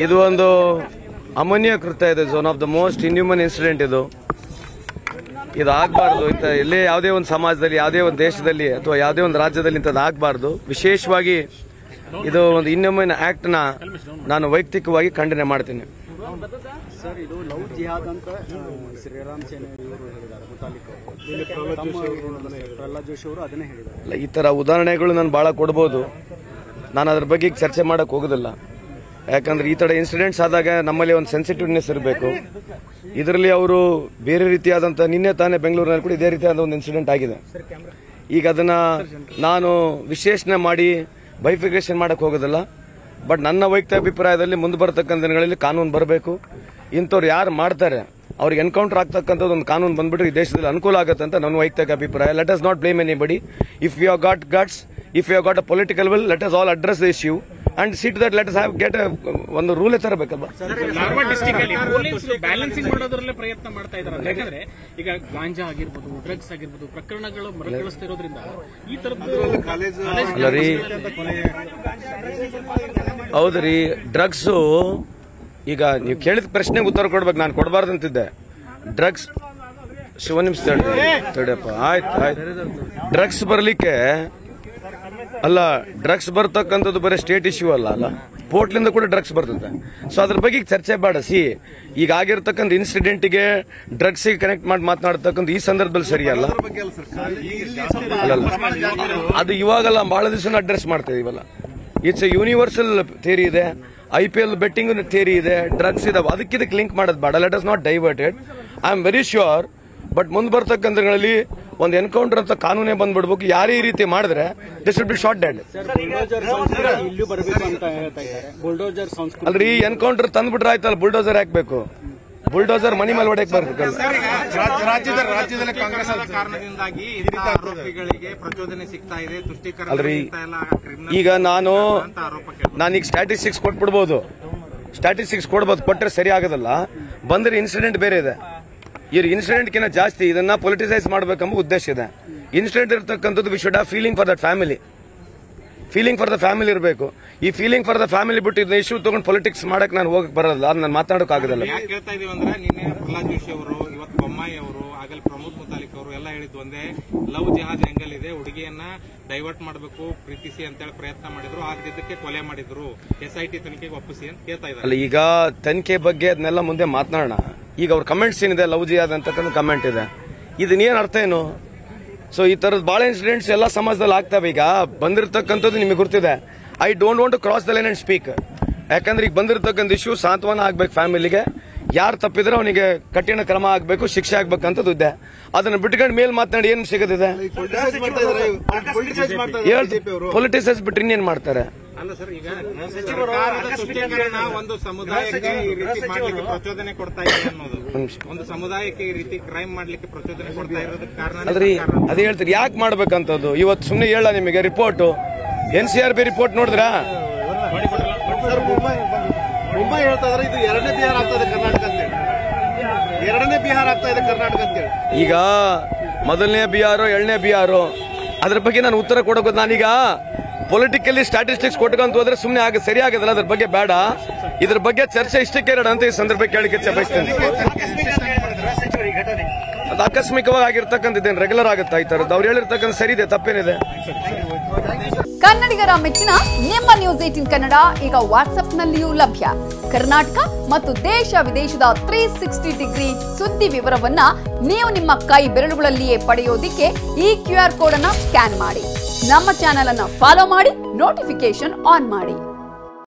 ಇದು ಒಂದು ಅಮಾನ್ಯ ಕೃತ್ಯ ಇದೆ. One of the most inhuman incident ಇದು ಆಗಬಾರ್ದು. ಎಲ್ಲೇ ಯಾವುದೇ ಒಂದು ಸಮಾಜದಲ್ಲಿ, ಯಾವುದೇ ಒಂದು ದೇಶದಲ್ಲಿ ಅಥವಾ ಯಾವುದೇ ಒಂದು ರಾಜ್ಯದಲ್ಲಿ ಇಂಥದ್ದು ಆಗಬಾರ್ದು. ವಿಶೇಷವಾಗಿ ಇದು ಒಂದು ಇನ್ಹ್ಯೂಮನ್ ಆಕ್ಟ್ ನ ನಾನು ವೈಯಕ್ತಿಕವಾಗಿ ಖಂಡನೆ ಮಾಡ್ತೀನಿ. ಸರ್, ಇದು ಲವ್ ಜಿಹಾದ್ ಅಂತ ಶ್ರೀರಾಮ್ ಸೇನೆ ಪ್ರಹ್ಲಾದ್ ಜೋಶಿ ಅವರು ಅದನ್ನೇ ಹೇಳಿದ್ದಾರೆ. ಈ ತರ ಉದಾಹರಣೆಗಳು ನಾನು ಬಹಳ ಕೊಡಬಹುದು. ನಾನು ಅದ್ರ ಬಗ್ಗೆ ಚರ್ಚೆ ಮಾಡಕ್ ಹೋಗೋದಿಲ್ಲ. ಯಾಕಂದ್ರೆ ಈ ತರ ಇನ್ಸಿಡೆಂಟ್ಸ್ ಆದಾಗ ನಮ್ಮಲ್ಲಿ ಒಂದು ಸೆನ್ಸಿಟಿವ್ನೆಸ್ ಇರಬೇಕು. ಇದರಲ್ಲಿ ಅವರು ಬೇರೆ ರೀತಿಯಾದಂತಹ, ನಿನ್ನೆ ತಾನೇ ಬೆಂಗಳೂರಿನಲ್ಲಿ ಕೂಡ ಇದೇ ರೀತಿಯಾದ ಒಂದು ಇನ್ಸಿಡೆಂಟ್ ಆಗಿದೆ. ಈಗ ಅದನ್ನ ನಾನು ವಿಶ್ಲೇಷಣೆ ಮಾಡಿ ಬೈಫಿಕೇಶನ್ ಮಾಡಕ್ ಹೋಗೋದಿಲ್ಲ. ಬಟ್ ನನ್ನ ವೈಯಕ್ತಿಕ ಅಭಿಪ್ರಾಯದಲ್ಲಿ ಮುಂದೆ ಬರತಕ್ಕಂಥ ದಿನಗಳಲ್ಲಿ ಕಾನೂನು ಬರಬೇಕು. ಇಂಥವ್ರು ಯಾರು ಮಾಡ್ತಾರೆ ಅವ್ರಿಗೆ ಎನ್ಕೌಂಟರ್ ಆಗ್ತಕ್ಕಂಥದ್ದು ಒಂದು ಕಾನೂನು ಬಂದ್ಬಿಟ್ರೆ ಈ ದೇಶದಲ್ಲಿ ಅನುಕೂಲ ಆಗುತ್ತೆ ಅಂತ ನನ್ನ ವೈಯಕ್ತಿಕ ಅಭಿಪ್ರಾಯ. Let us not blame anybody. If you have got guts, if you have got a political will, let us all address the issue and seat that let us have get ಒಂದು ರೂಲೇ ತರಬೇಕಲ್ಲ. ಬ್ಯಾಲೆನ್ಸಿಂಗ್ ಮಾಡೋದ್ರಲ್ಲೇ ಪ್ರಯತ್ನ ಮಾಡ್ತಾ ಇದ್ದಾರೆ. ಯಾಕಂದ್ರೆ ಈಗ ಗಾಂಜಾ ಆಗಿರ್ಬೋದು, drugs ಆಗಿರ್ಬೋದು, ಪ್ರಕರಣಗಳು ಮರುಕಳಿಸ್ತಿರೋದ್ರಿಂದ ಈ ತರದ್ದು. ಹೌದ್ರಿ, ಡ್ರಗ್ಸ್ ಈಗ ನೀವು ಕೇಳಿದ ಪ್ರಶ್ನೆಗೆ ಉತ್ತರ ಕೊಡ್ಬೇಕು. ನಾನು ಕೊಡಬಾರ್ದಂತಿದ್ದೆ. ಡ್ರಗ್ಸ್ ಶಿವನಿಮ್ಸ್ ತಡೆಯಪ್ಪ, ಆಯ್ತು. ಡ್ರಗ್ಸ್ ಬರ್ಲಿಕ್ಕೆ ಅಲ್ಲ, ಡ್ರಗ್ಸ್ ಬರ್ತಕ್ಕಂಥದ್ದು ಬರೀ ಸ್ಟೇಟ್ ಇಶ್ಯೂ ಅಲ್ಲ, ಪೋರ್ಟ್ಲಿಂದ ಕೂಡ ಡ್ರಗ್ಸ್ ಬರ್ತದೆ. ಸೊ ಅದ್ರ ಬಗ್ಗೆ ಚರ್ಚೆ ಬೇಡ. ಈಗ ಆಗಿರ್ತಕ್ಕಂಥ ಇನ್ಸಿಡೆಂಟ್ಗೆ ಡ್ರಗ್ಸಿಗೆ ಕನೆಕ್ಟ್ ಮಾಡಿ ಮಾತನಾಡ್ತಕ್ಕಂಥ ಈ ಸಂದರ್ಭದಲ್ಲಿ ಸರಿಯಲ್ಲ. ಅದು ಇವಾಗಲ್ಲ, ಬಹಳ ದಿವಸ ಅಡ್ರೆಸ್ ಮಾಡ್ತಾ ಇದೀವಲ್ಲ. ಇಟ್ಸ್ ಎ ಯೂನಿವರ್ಸಲ್ ಥಿಯರಿ ಇದೆ, IPL ಬೆಟ್ಟಿಂಗ್ ಥಿಯರಿ ಇದೆ, ಡ್ರಗ್ಸ್ ಇದಾವೆ. ಅದಕ್ಕೆ ಲಿಂಕ್ ಮಾಡೋದು ಬೇಡ. Let us not diverted. I am very sure. But ಮುಂದೆ ಬರ್ತಕ್ಕಂಥಗಳಲ್ಲಿ ಒಂದು ಎನ್ಕೌಂಟರ್ ಅಂತ ಕಾನೂನೇ ಬಂದ್ಬಿಡ್ಬೇಕು. ಯಾರೇ ಈ ರೀತಿ ಮಾಡಿದ್ರೆ this should be shot dead. ಅಲ್ರಿ, ಎನ್ಕೌಂಟರ್ ತಂದ್ಬಿಟ್ರೆ ಆಯ್ತಲ್ಲ, ಬುಲ್ಡೋಸರ್ ಹಾಕ್ಬೇಕು. ಬುಲ್ಡೋಸರ್ ಮನಿ ಮೇಲೆ ಹೊಡೆಯಕ್ ಬರ್ಬೇಕಲ್ಲ. ರಾಜ್ಯದಲ್ಲಿ ಕಾಂಗ್ರೆಸ್ ಕಾರಣದಿಂದಾಗಿ ಆರೋಪಿಗಳಿಗೆ ಪ್ರಚೋದನೆ ಸಿಗ್ತಾ ಇದೆ, ತುಷ್ಟೀಕರಣ. ಅಲ್ರಿ, ಈಗ ನಾನೀಗ ಸ್ಟ್ಯಾಟಿಸ್ಟಿಕ್ಸ್ ಕೊಟ್ಬಿಡ್ಬೋದು. ಸ್ಟ್ಯಾಟಿಸ್ಟಿಕ್ಸ್ ಕೊಟ್ರೆ ಸರಿ ಆಗೋದಲ್ಲ. ಬಂದ್ರೆ ಇನ್ಸಿಡೆಂಟ್ ಬೇರೆ ಇದೆ. ಈ ಇನ್ಸಿಡೆಂಟ್ಗಿಂತ ಜಾಸ್ತಿ ಇದನ್ನ ಪೊಲಿಟಿಸೈಸ್ ಮಾಡಬೇಕೆಂಬ ಉದ್ದೇಶ ಇದೆ. ಇನ್ಸಿಡೆಂಟ್ ಇರತಕ್ಕಂಥದ್ದು we should have feeling for that family. Feeling for the family ಇರಬೇಕು. ಈ ಫೀಲಿಂಗ್ ಫಾರ್ ದ ಫ್ಯಾಮಿಲಿ ಬಿಟ್ಟು ಇದನ್ನ ಇಶ್ಯೂ ತಗೊಂಡು ಪೊಲಿಟಿಕ್ಸ್ ಮಾಡಕ್ ನಾನು ಹೋಗಕ್ ಬರೋಲ್ಲ. ಅದು ನಾನು ಮಾತಾಡೋಕ್ ಆಗೋದಿಲ್ಲ. ಯಾಕೆ ಹೇಳ್ತಾ ಇದೀವಿ ಅಂದ್ರೆ, ನಿನ್ನೆ ಪ್ರಹ್ಲಾದ್ ಜೋಶಿ ಅವರು, ಇವತ್ತು ಬೊಮ್ಮಾಯಿ ಅವರು, ಆಗಲೇ ಪ್ರಮೋದ್ ಮುತಾಲಿಕ್ ಅವರು ಎಲ್ಲ ಹೇಳಿದ್ದು ಒಂದೇ, ಲವ್ ಜಿಹಾದ್ ಆಂಗಲ್ ಇದೆ. ಹುಡುಗಿಯನ್ನ ಡೈವರ್ಟ್ ಮಾಡಬೇಕು, ಪ್ರೀತಿಸಿ ಅಂತೇಳಿ ಪ್ರಯತ್ನ ಮಾಡಿದ್ರು. ಆಗದಿದ್ದಕ್ಕೆ ಕೊಲೆ ಮಾಡಿದ್ರು. SIT ತನಿಖೆಗೆ ಒಪ್ಪಿಸಿ ಅಂತ ಹೇಳ್ತಾ ಇದ್ದಾರೆ. ಅಲ್ಲ, ಈಗ ತನಿಖೆ ಬಗ್ಗೆ ಅದನ್ನೆಲ್ಲ ಮುಂದೆ ಮಾತನಾಡೋಣ. ಈಗ ಅವ್ರ ಕಮೆಂಟ್ಸ್ ಏನಿದೆ, ಲವ್ ಜಿಹಾದ್ ಅಂತಕ್ಕಂಥ ಕಮೆಂಟ್ ಇದೆ, ಇದನ್ನೇನು ಅರ್ಥ ಏನು? ಸೊ ಈ ತರದ ಬಹಳ ಇನ್ಸಿಡೆಂಟ್ಸ್ ಎಲ್ಲ ಸಮಾಜದಲ್ಲಿ ಆಗ್ತವೆ. ಈಗ ಬಂದಿರತಕ್ಕಂಥದ್ದು ನಿಮಗೆ ಗೊತ್ತಿದೆ. I don't want to cross the line and speak. ಯಾಕಂದ್ರೆ ಈಗ ಬಂದಿರತಕ್ಕಂಥ ಇಶ್ಯೂ ಸಾಂತ್ವನ ಆಗ್ಬೇಕು ಫ್ಯಾಮಿಲಿಗೆ. ಯಾರು ತಪ್ಪಿದ್ರೆ ಅವನಿಗೆ ಕಠಿಣ ಕ್ರಮ ಆಗ್ಬೇಕು, ಶಿಕ್ಷೆ ಆಗ್ಬೇಕಂತದ್ದು ಇದೆ. ಅದನ್ನ ಬಿಟ್ಕೊಂಡು ಮೇಲ್ ಮಾತನಾಡಿ ಏನ್ ಸಿಗೋದಿದೆ? ಪೊಲಿಟಿಸೈಸ್ ಬಿಟ್ರೆ ಇನ್ನೇನ್ ಮಾಡ್ತಾರೆ? ಅಲ್ಲ ಸರ್, ಈಗ ಸರ್ಕಾರದ ತುಷ್ಟೀಕರಣ ಒಂದು ಸಮುದಾಯಕ್ಕೆ ಈ ರೀತಿ ಮಾಡ್ಲಿಕ್ಕೆ ಪ್ರಚೋದನೆ ಕೊಡ್ತಾ ಇದೆ ಅನ್ನೋದು, ಒಂದು ಸಮುದಾಯಕ್ಕೆ ಈ ರೀತಿ ಕ್ರೈಮ್ ಮಾಡ್ಲಿಕ್ಕೆ ಪ್ರಚೋದನೆ ಕೊಡ್ತಾ ಇರೋದಕ್ಕೆ ಕಾರಣ ಅದೇ ಹೇಳ್ತೀರಿ. ಯಾಕೆ ಮಾಡ್ಬೇಕಂತದ್ದು? ಇವತ್ತು ಸುಮ್ಮನೆ ಹೇಳ ನಿಮಗೆ ರಿಪೋರ್ಟ್, NCRB ರಿಪೋರ್ಟ್ ನೋಡಿದ್ರಾ? ಮುಂಬೈ ಹೇಳ್ತಾ ಇದ್ರೆ ಇದು ಎರಡನೇ ಬಿಹಾರ ಆಗ್ತಾ ಇದೆ ಕರ್ನಾಟಕ ಅಂತೇಳಿ. ಎರಡನೇ ಬಿಹಾರ ಆಗ್ತಾ ಇದೆ ಕರ್ನಾಟಕ ಅಂತೇಳಿ. ಈಗ ಮೊದಲನೇ ಬಿಹಾರೋ ಎರಡನೇ ಬಿಹಾರೋ ಅದ್ರ ಬಗ್ಗೆ ನಾನು ಉತ್ತರ ಕೊಡೋದು. ನಾನೀಗ ಪೊಲಿಟಿಕಲಿ ಸ್ಟ್ಯಾಟಿಸ್ಟಿಕ್ಸ್ ಕೊಟ್ಕೊಂತ ಹೋದ್ರೆ ಸುಮ್ಮನೆ ಸರಿ ಆಗೋದಿಲ್ಲ. ಅದ್ರ ಬಗ್ಗೆ ಬೇಡ. ಇದ್ರ ಬಗ್ಗೆ ಚರ್ಚೆ ಇಷ್ಟಕ್ಕೆ ಇರೋಣ ಅಂತ ಈ ಸಂದರ್ಭ ಕೇಳಿಕೆ ಬಯಸ್ತೇನೆ. ಅದು ಆಕಸ್ಮಿಕವಾಗಿ ಆಗಿರ್ತಕ್ಕಂಥದ್ದೇನು ರೆಗ್ಯುಲರ್ ಆಗುತ್ತಾ ಈ ತರದ್ದು? ಅವ್ರು ಹೇಳಿರ್ತಕ್ಕಂಥ ಸರಿ ಇದೆ, ತಪ್ಪೇನಿದೆ? ಕನ್ನಡಿಗರ ಮೆಚ್ಚಿನ ನಿಮ್ಮ ನ್ಯೂಸ್ 18 ಕನ್ನಡ ಈಗ ವಾಟ್ಸ್ಆಪ್ನಲ್ಲಿಯೂ ಲಭ್ಯ. ಕರ್ನಾಟಕ ಮತ್ತು ದೇಶ ವಿದೇಶದ 360 ಡಿಗ್ರಿ ಸುದ್ದಿ ವಿವರವನ್ನ ನೀವು ನಿಮ್ಮ ಕೈ ಬೆರಳುಗಳಲ್ಲಿಯೇ ಪಡೆಯೋದಿಕ್ಕೆ ಈ QR ಕೋಡ್ ಅನ್ನ ಸ್ಕ್ಯಾನ್ ಮಾಡಿ. ನಮ್ಮ ಚಾನೆಲ್ ಅನ್ನ ಫಾಲೋ ಮಾಡಿ, ನೋಟಿಫಿಕೇಶನ್ ಆನ್ ಮಾಡಿ.